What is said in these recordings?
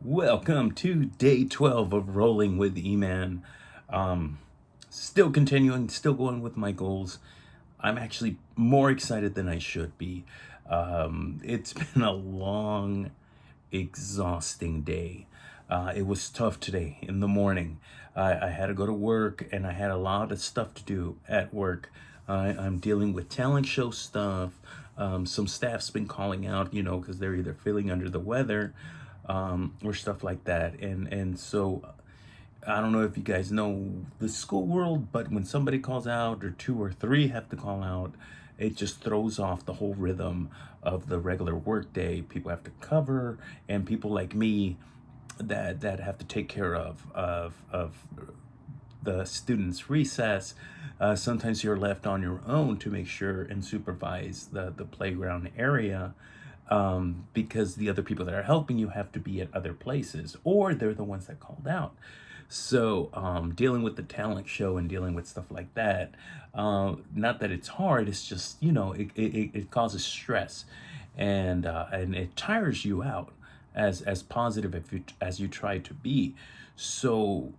Welcome to day 12 of Rolling with E-Man. Um, Still continuing, still going with my goals. I'm actually more excited than I should be. It's been a long, exhausting day. It was tough today in the morning. I had to go to work and I had a lot of stuff to do at work. I'm dealing with talent show stuff. Some staff's been calling out, because they're either feeling under the weather or stuff like that. And so I don't know if you guys know the school world, but when somebody calls out or two or three have to call out, it just throws off the whole rhythm of the regular workday. People have to cover, and people like me that have to take care of the students' recess. Sometimes you're left on your own to make sure and supervise the playground area, because the other people that are helping you have to be at other places, or they're the ones that called out. So dealing with the talent show and dealing with stuff like that, not that it's hard, it's just, it causes stress, and it tires you out as positive as you try to be. So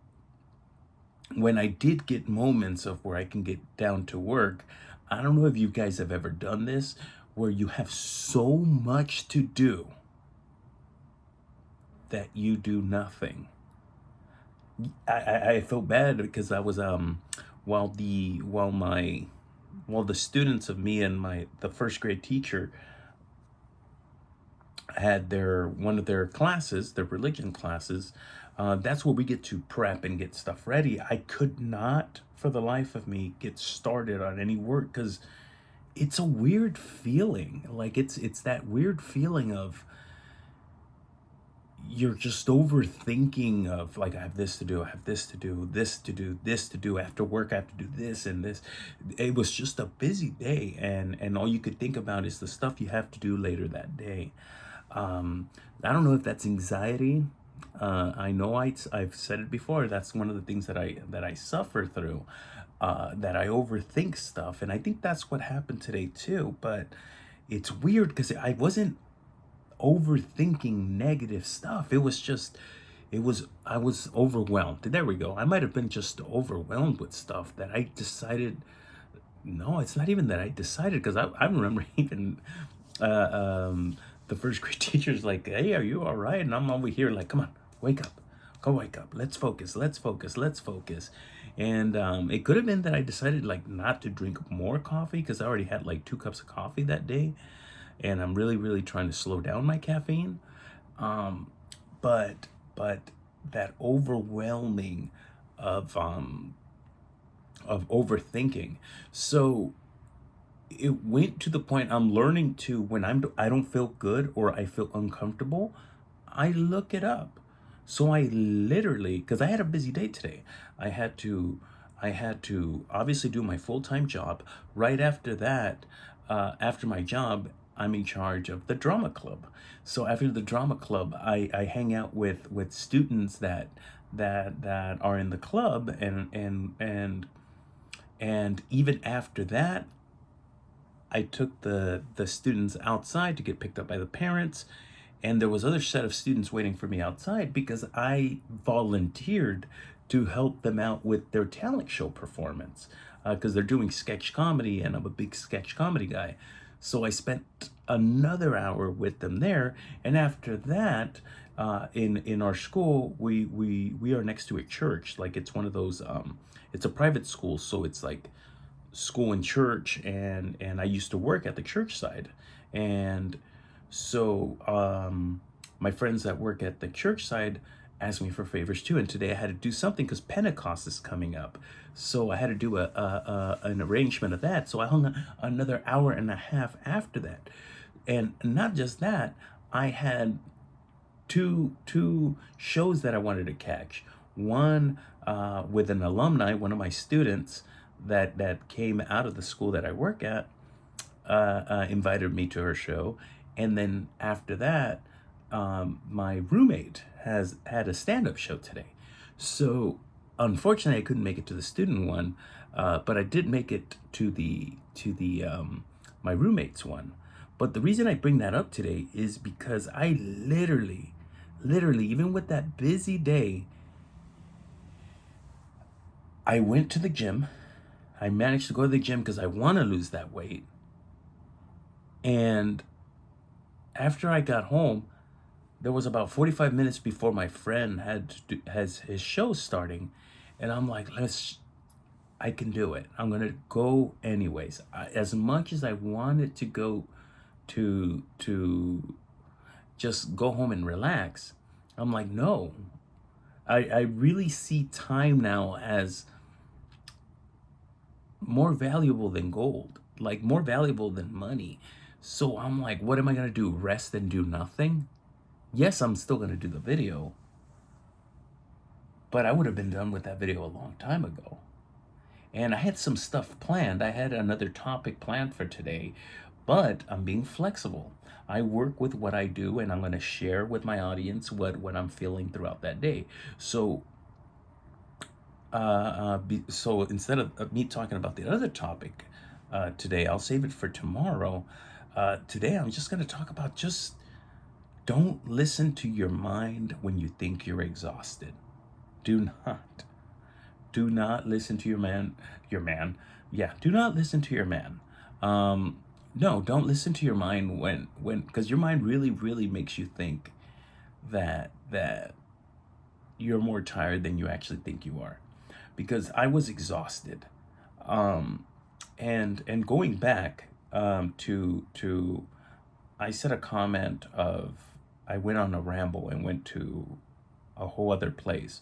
when I did get moments of where I can get down to work, I don't know if you guys have ever done this, where you have so much to do that you do nothing. I felt bad because I was while the students of me and the first grade teacher had their one of their classes, their religion classes. That's where we get to prep and get stuff ready. I could not, for the life of me, get started on any work because it's a weird feeling. Like it's that weird feeling of you're just overthinking of, like, I have this to do, I have this to do, this to do, this to do, after work I have to do this and this. It was just a busy day, and all you could think about is the stuff you have to do later that day. I don't know if that's anxiety. I know I've said it before. That's one of the things that I suffer through. That I overthink stuff, and I think that's what happened today too. But it's weird because I wasn't overthinking negative stuff. I was overwhelmed. There we go. I might have been just overwhelmed with stuff that I decided. No, it's not even that I decided, because I remember even the first grade teacher's like, "Hey, are you all right?" And I'm over here like, "Come on, wake up, go wake up. Let's focus. Let's focus. Let's focus." And it could have been that I decided like not to drink more coffee because I already had like 2 cups of coffee that day, and I'm really, really trying to slow down my caffeine. Um, but that overwhelming of um, of overthinking. So it went to the point I'm learning to, when I don't feel good or I feel uncomfortable, I look it up. So I literally, because I had a busy day today, I had to I had to obviously do my full-time job. Right after that, after my job, I'm in charge of the drama club. So after the drama club, I hang out with students that are in the club, and even after that, I took the students outside to get picked up by the parents, and there was other set of students waiting for me outside because I volunteered to help them out with their talent show performance, because they're doing sketch comedy, and I'm a big sketch comedy guy. So I spent another hour with them there, and after that, in our school, we are next to a church. Like, it's one of those. It's a private school, so it's like school and church, and I used to work at the church side, and so my friends that work at the church side asked me for favors too, and today I had to do something because Pentecost is coming up, so I had to do an arrangement of that. So I hung another hour and a half after that, and not just that, I had two shows that I wanted to catch. One, with an alumni, one of my students that came out of the school that I work at, invited me to her show, and then after that, my roommate has had a stand-up show today. So unfortunately, I couldn't make it to the student one, but I did make it to the my roommate's one. But the reason I bring that up today is because I literally, even with that busy day, I went to the gym. I managed to go to the gym because I want to lose that weight. And after I got home, there was about 45 minutes before my friend has his show starting, and I'm like, I can do it. I'm gonna go anyways. As much as I wanted to go to just go home and relax, I'm like, no. I really see time now as more valuable than gold, like more valuable than money. So I'm like, what am I gonna do? Rest and do nothing? Yes, I'm still gonna do the video, but I would have been done with that video a long time ago. And I had some stuff planned. I had another topic planned for today, but I'm being flexible. I work with what I do, and I'm going to share with my audience what I'm feeling throughout that day. So, so instead of me talking about the other topic today, I'll save it for tomorrow. Today, I'm just going to talk about just don't listen to your mind when you think you're exhausted. Do not. Do not listen to your man. Yeah, do not listen to your man. No, don't listen to your mind because your mind really makes you think that you're more tired than you actually think you are. Because I was exhausted. Um, and going back to I said a comment of I went on a ramble and went to a whole other place.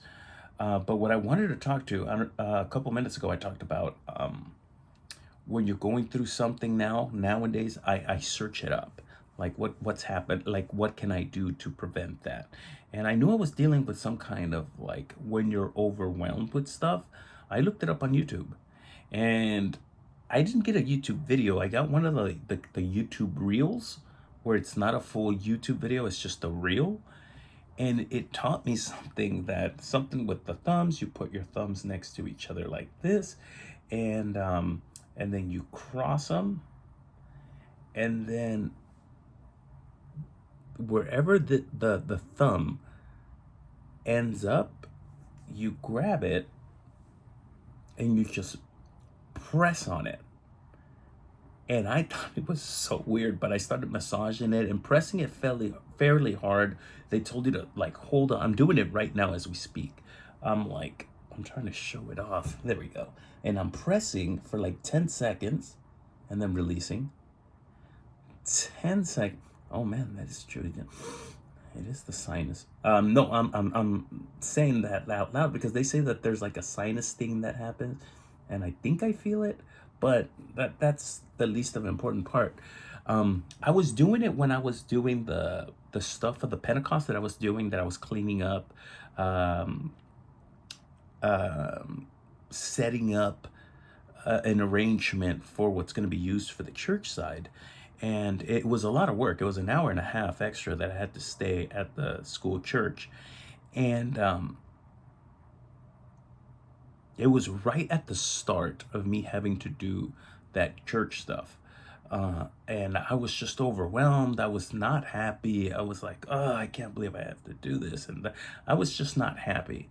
But what I wanted to talk to a couple minutes ago, I talked about when you're going through something nowadays, I search it up. Like what's happened, like what can I do to prevent that? And I knew I was dealing with some kind of like when you're overwhelmed with stuff. I looked it up on YouTube, and I didn't get a YouTube video. I got one of the YouTube reels where it's not a full YouTube video, it's just a reel. And it taught me something with the thumbs. You put your thumbs next to each other like this, and then you cross them, and then wherever the thumb ends up, you grab it and you just press on it. And I thought it was so weird, but I started massaging it and pressing it fairly hard. They told you to like hold on. I'm doing it right now as we speak. I'm trying to show it off. There we go. And I'm pressing for like 10 seconds and then releasing. 10 seconds. Oh man, that is true. It is the sinus. No, I'm saying that out loud because they say that there's like a sinus thing that happens, and I think I feel it, but that's the least of important part. I was doing it when I was doing the stuff for the Pentecost that I was doing, that I was cleaning up, um, setting up an arrangement for what's going to be used for the church side. And it was a lot of work. It was an hour and a half extra that I had to stay at the school church. And it was right at the start of me having to do that church stuff. And I was just overwhelmed. I was not happy. I was like, oh, I can't believe I have to do this. And I was just not happy.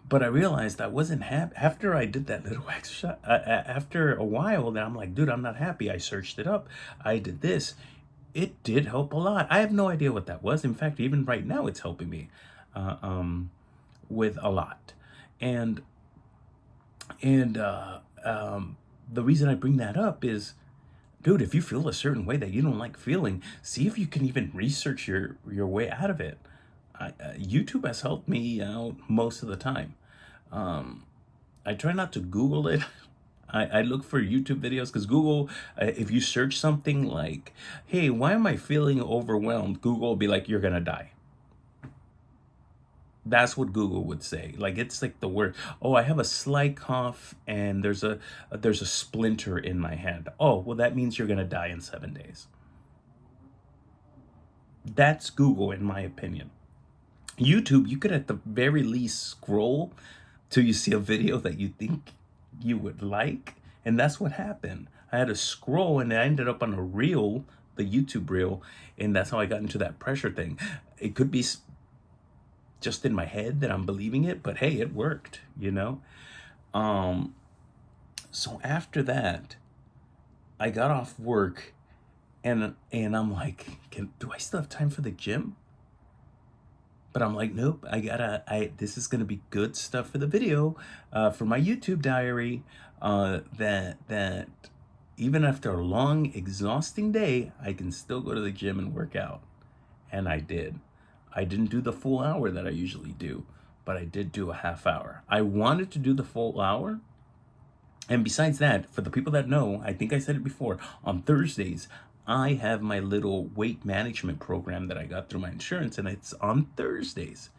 But I realized I wasn't happy after I did that little extra. After a while, then I'm like, dude, I'm not happy. I searched it up. I did this. It did help a lot. I have no idea what that was. In fact, even right now, it's helping me uh, um, with a lot. And and the reason I bring that up is, dude, if you feel a certain way that you don't like feeling, see if you can even research your way out of it. YouTube has helped me out most of the time. Um, I try not to Google it. I look for YouTube videos because Google, if you search something like, hey, why am I feeling overwhelmed? Google will be like, you're going to die. That's what Google would say. Like it's like the word, oh, I have a slight cough and there's a splinter in my hand. Oh, well, that means you're going to die in 7 days. That's Google, in my opinion. YouTube, you could at the very least scroll till you see a video that you think you would like. And that's what happened. I had to scroll and I ended up on a reel, the YouTube reel, and that's how I got into that pressure thing. It could be just in my head that I'm believing it, but hey, it worked, you know? Um, so after that, I got off work and I'm like, do I still have time for the gym? But I'm like, nope, I this is gonna be good stuff for the video, for my YouTube diary, that even after a long, exhausting day, I can still go to the gym and work out. And I did. I didn't do the full hour that I usually do, but I did do a half hour. I wanted to do the full hour. And besides that, for the people that know, I think I said it before, on Thursdays, I have my little weight management program that I got through my insurance, and it's on Thursdays.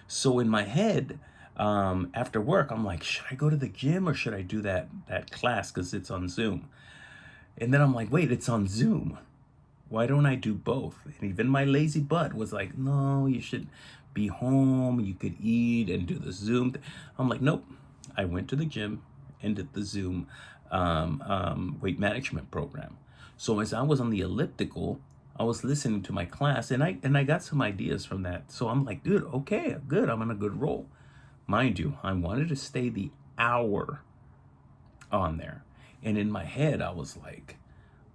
So in my head, after work, I'm like, should I go to the gym or should I do that class because it's on Zoom? And then I'm like, wait, it's on Zoom. Why don't I do both? And even my lazy butt was like, no, you should be home. You could eat and do the Zoom. I'm like, nope. I went to the gym and did the Zoom weight management program. So as I was on the elliptical, I was listening to my class and I got some ideas from that. So I'm like, dude, okay, good. I'm on a good roll. Mind you, I wanted to stay the hour on there. And in my head, I was like,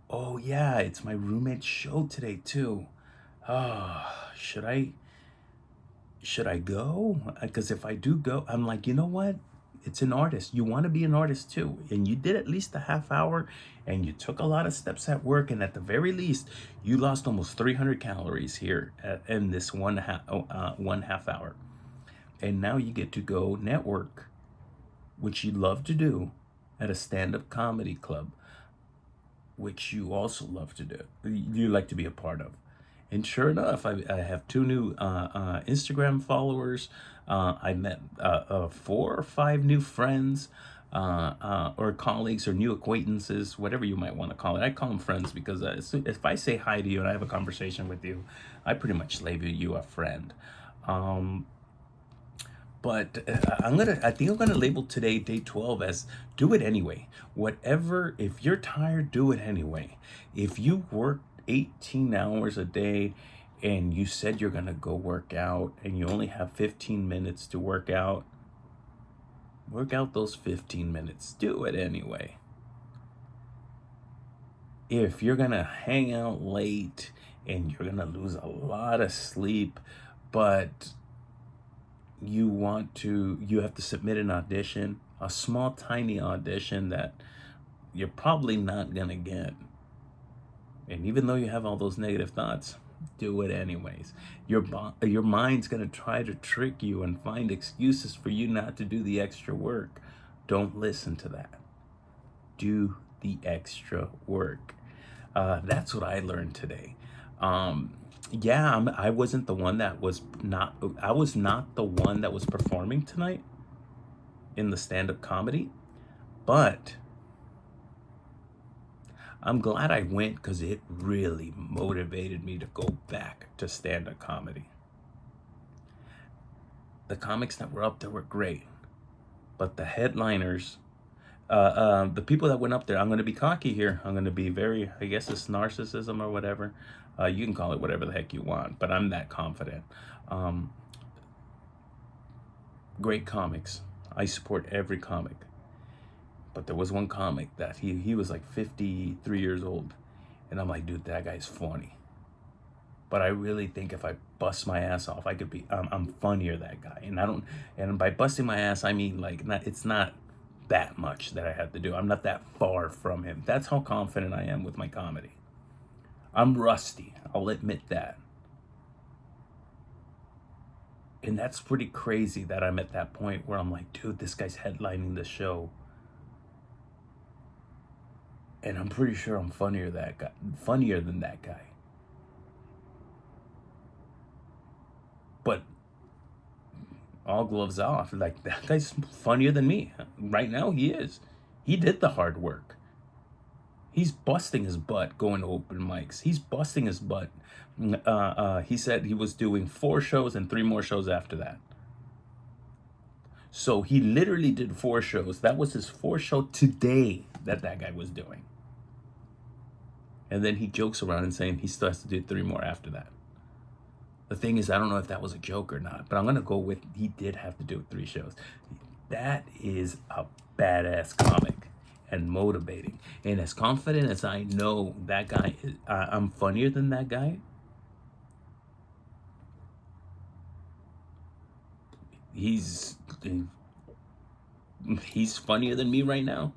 oh yeah, it's my roommate's show today too. Should I go? Because if I do go, I'm like, you know what? It's an artist. You want to be an artist too. And you did at least a half hour and you took a lot of steps at work. And at the very least, you lost almost 300 calories here in this one half hour. And now you get to go network, which you love to do, at a stand-up comedy club, which you also love to do. You like to be a part of. And sure enough, I have 2 new Instagram followers. I met 4 or 5 new friends or colleagues or new acquaintances, whatever you might want to call it. I call them friends because if I say hi to you and I have a conversation with you, I pretty much label you a friend. But I think I'm gonna label today, day 12, as do it anyway. Whatever, if you're tired, do it anyway. If you work 18 hours a day and you said you're gonna go work out and you only have 15 minutes to work out those 15 minutes. Do it anyway. If you're gonna hang out late and you're gonna lose a lot of sleep, but you have to submit an audition, a small, tiny audition that you're probably not gonna get. And even though you have all those negative thoughts, do it anyways. Your mind's gonna try to trick you and find excuses for you not to do the extra work. Don't listen to that. Do the extra work. That's what I learned today. I wasn't the one that was not, I was not the one that was performing tonight in the stand-up comedy, but I'm glad I went because it really motivated me to go back to stand-up comedy. The comics that were up there were great, but the headliners, the people that went up there, I'm going to be cocky here. I'm going to be very, I guess it's narcissism or whatever. You can call it whatever the heck you want, but I'm that confident. Great comics. I support every comic. But there was one comic that he was like 53 years old. And I'm like, dude, that guy's funny. But I really think if I bust my ass off, I could be, I'm funnier than that guy. And by busting my ass, I mean like, it's not that much that I have to do. I'm not that far from him. That's how confident I am with my comedy. I'm rusty, I'll admit that. And that's pretty crazy that I'm at that point where I'm like, dude, this guy's headlining the show. And I'm pretty sure I'm funnier than that guy. But all gloves off, like that guy's funnier than me. Right now he is. He did the hard work. He's busting his butt going to open mics. He's busting his butt. He said he was doing 4 shows and 3 more shows after that. So he literally did 4 shows. That was his 4th show today that guy was doing. And then he jokes around and saying he still has to do 3 more after that. The thing is, I don't know if that was a joke or not, but I'm gonna go with he did have to do 3 shows. That is a badass comic and motivating. And as confident as I know that guy is, I'm funnier than that guy. He's he's funnier than me right now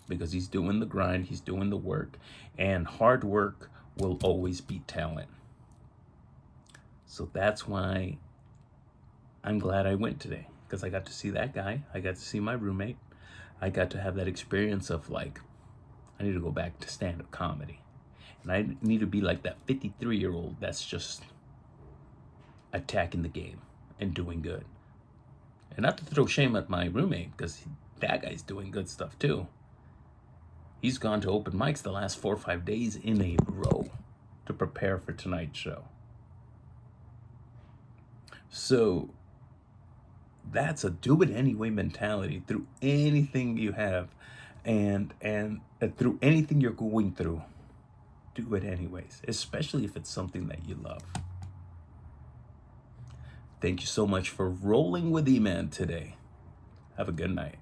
because he's doing the grind, he's doing the work, and hard work will always beat talent. So that's why I'm glad I went today, because I got to see that guy, I got to see my roommate, I got to have that experience of like, I need to go back to stand-up comedy. And I need to be like that 53-year-old that's just attacking the game and doing good. And not to throw shame at my roommate, because that guy's doing good stuff too. He's gone to open mics the last 4 or 5 days in a row to prepare for tonight's show. So that's a do it anyway mentality through anything you have, and through anything you're going through. Do it anyways, especially if it's something that you love. Thank you so much for rolling with E-Man today. Have a good night.